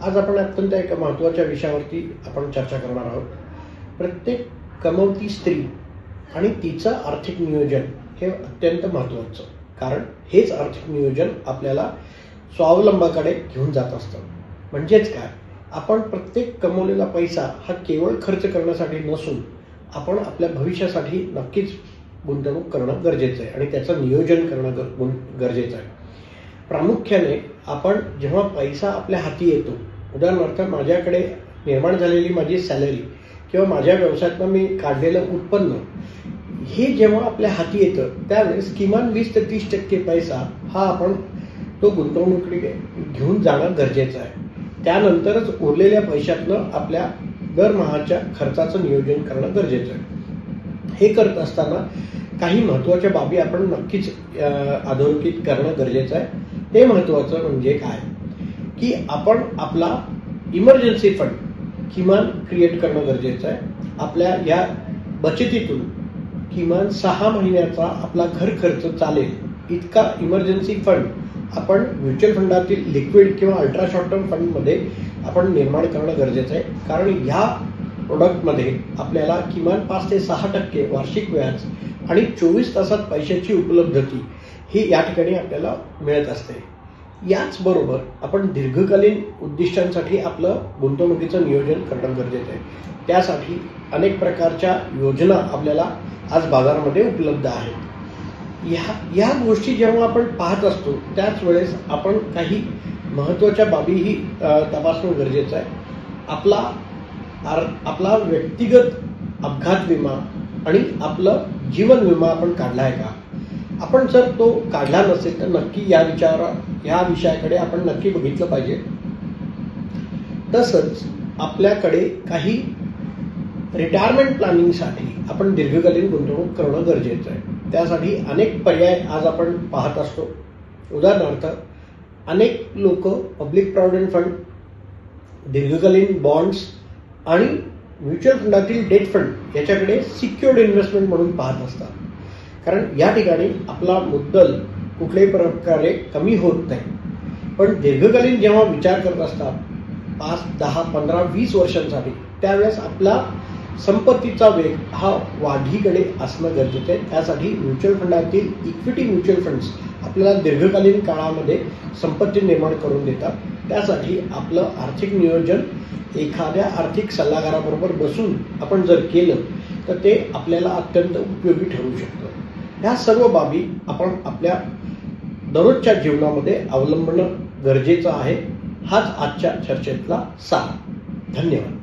आज आपण अत्यंत एका महत्त्वाच्या विषयावरती आपण चर्चा करणार आहोत. प्रत्येक कमवती स्त्री आणि तिचं आर्थिक नियोजन हे अत्यंत महत्त्वाचं, कारण हेच आर्थिक नियोजन आपल्याला स्वावलंबाकडे घेऊन जात असतं. म्हणजेच काय, आपण प्रत्येक कमवलेला पैसा हा केवळ खर्च करण्यासाठी नसून आपण आपल्या भविष्यासाठी नक्कीच गुंतवणूक करणं गरजेचं आहे आणि त्याचं नियोजन करणं गरजेचं आहे. प्रामुख्याने आपण जेव्हा पैसा आपल्या हाती येतो, उदाहरणार्थ माझ्याकडे निर्माण झालेली माझी सॅलरी किंवा माझ्या व्यवसायातनं मी काढलेलं उत्पन्न हे जेव्हा आपल्या हाती येतं, त्यावेळेस किमान 20 ते 30% पैसा हा आपण तो गुंतवणुकीकडे घेऊन जाणं गरजेचं आहे. त्यानंतरच उरलेल्या पैशातनं आपल्या दरमहाच्या खर्चाचं नियोजन करणं गरजेचं आहे. हे करत असताना काही महत्त्वाच्या बाबी आपण नक्कीच अधोरेखित करणं गरजेचं आहे. ते महत्त्वाचं म्हणजे काय, की आपण आपला इमर्जन्सी फंड किमान क्रिएट करणं गरजेचं आहे. आपल्या या बचतीतून किमान 6 महिन्याचा आपला घर खर्च चालेल इतका इमर्जन्सी फंड आपण म्युच्युअल फंडातील लिक्विड किंवा अल्ट्रा शॉर्ट टर्म फंडमध्ये आपण निर्माण करणं गरजेचं आहे. कारण ह्या प्रोडक्टमध्ये आपल्याला किमान 5 ते 6% वार्षिक व्याज आणि 24 तासात पैशाची उपलब्धती ही या ठिकाणी आपल्याला मिळत असते. याचबरोबर आपण दीर्घकालीन उद्दिष्टांसाठी आपलं गुंतवणुकीचं नियोजन करणं गरजेचं आहे. त्यासाठी अनेक प्रकारच्या योजना आपल्याला आज बाजारामध्ये उपलब्ध आहेत. ह्या गोष्टी जेव्हा आपण पाहत असतो, त्याच वेळेस आपण काही महत्त्वाच्या बाबीही तपासणं गरजेचं आहे. आपला व्यक्तिगत अपघात विमा आणि आपलं जीवन विमा आपण काढला आहे का? आपण जर तो काढला नसेल तर नक्की या विषयाकडे आपण नक्की बघितलं पाहिजे. तसंच आपल्याकडे काही रिटायरमेंट प्लॅनिंगसाठी आपण दीर्घकालीन गुंतवणूक करणं गरजेचं आहे. त्यासाठी अनेक पर्याय आज आपण पाहत असतो. उदाहरणार्थ, अनेक लोक पब्लिक प्रॉव्हिडंट फंड, दीर्घकालीन बॉन्ड्स आणि म्युच्युअल फंडातील डेट फंड याच्याकडे सिक्युअर्ड इन्व्हेस्टमेंट म्हणून पाहत असतात. कारण या ठिकाणी आपला मुद्दल कुठल्याही प्रकारे कमी होत नाही. पण दीर्घकालीन जेव्हा विचार करत असतात 5, 10, 15, 20 वर्षांसाठी, त्यावेळेस आपला संपत्तीचा वेग हा वाढीकडे असणं गरजेचं आहे. त्यासाठी म्युच्युअल फंडातील इक्विटी म्युच्युअल फंड्स आपल्याला दीर्घकालीन काळामध्ये संपत्ती निर्माण करून देतात. त्यासाठी आपलं आर्थिक नियोजन एखाद्या आर्थिक सल्लागाराबरोबर बसून आपण जर केलं तर ते आपल्याला अत्यंत उपयोगी ठरू शकतं. ह्या सर्व बाबी आपण आपल्या दररोजच्या जीवनामध्ये अवलंबणं गरजेचं आहे. हाच आजच्या चर्चेतला सार. धन्यवाद.